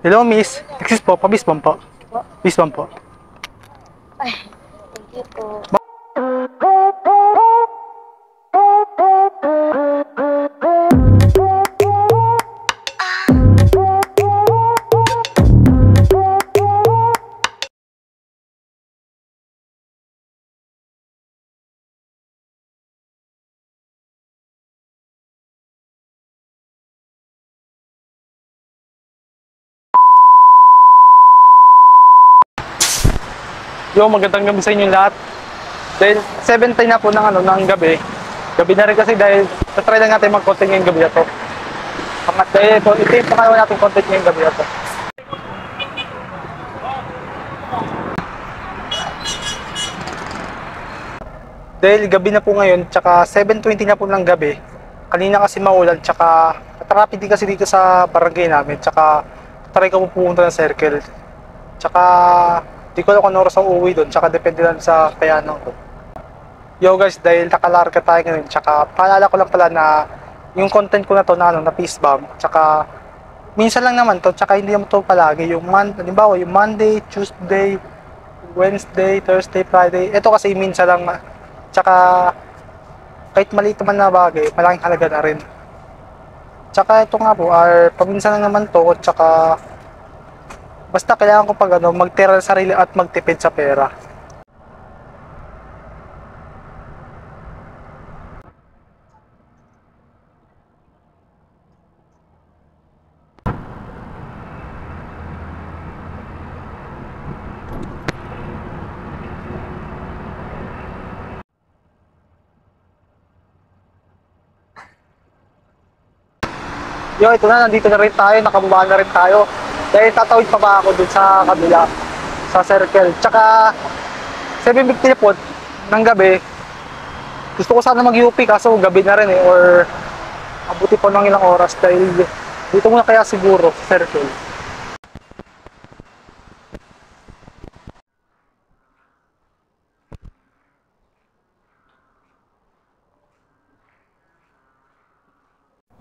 Hello, miss. Excuse po, pabisbam po. Bisbam po. Ay, thank you po. Yo, magandang gabi sa inyo lahat. Dahil 7:10 na po ng gabi. Gabi na rin kasi dahil try lang natin mag-content ngayong gabi na to. Dahil ito yung pangalawa natin content ngayong gabi na to. Dahil gabi na po ngayon, tsaka 7:20 na po ng gabi. Kanina kasi maulan, tsaka traffic din kasi dito sa barangay namin. Tsaka try ko po pumunta ng circle. Tsaka di ko alam kung ano oras ako uuwi doon, tsaka depende lang sa kayanan ko. Yo guys, dahil nakalarga tayo ngayon, tsaka paalala ko lang pala na yung content ko na to na peace bomb, tsaka minsan lang naman to, tsaka hindi naman to palagi. Halimbawa, yung Monday, Tuesday, Wednesday, Thursday, Friday, ito kasi minsan lang, tsaka kahit maliit naman na bagay, malaking halaga na rin. Tsaka ito nga po, paminsan lang naman to, tsaka basta kailangan ko magtira sa sarili at magtipid sa pera. Yo, ito na, nandito na rin tayo, nakababa na rin tayo. Dahil tatawid pa ba ako dun sa kabila, sa circle. Tsaka, 7:50 po ng gabi. Gusto ko sana mag-UP kaso gabi na rin or abuti po ng ilang oras dahil dito muna kaya siguro sa circle.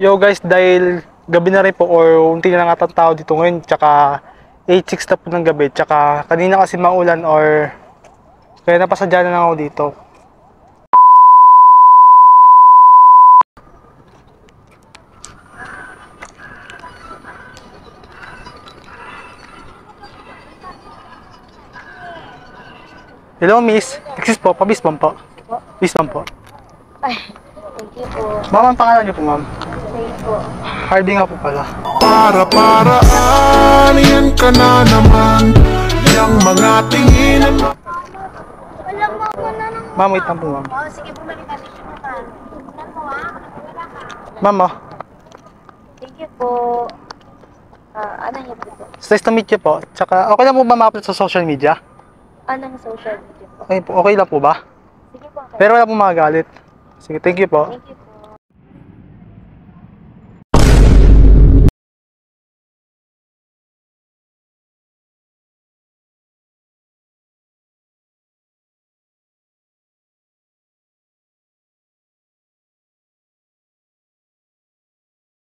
Yo guys, dahil gabi na rin po or unti na nga tao dito ngayon, tsaka 8:06 na po ng gabi, tsaka kanina kasi maulan or kaya napasadya na lang ako dito. Hello miss, excuse po, pabisbam po. Bisbam po. Ay, thank you po. Ma'am, ang pangalan niyo po ma'am? Thank po. Hardy nga po pala. Para-paraan, yan ka na naman. Yang mga tinginan mo. Alam mo ako na ng... Ma'am, wait lang po ma'am. Oh, sige, bumalik ka dito mo ka. Tingnan mo wala ka. Ma'am, Thank you po. Ano niyo po? nice to meet you po. Tsaka okay lang po ba ma-upload sa social media? Anong social media po? Okay lang po ba? Sige po. Okay. Pero wala po magalit. Sige, thank you po. Thank you po.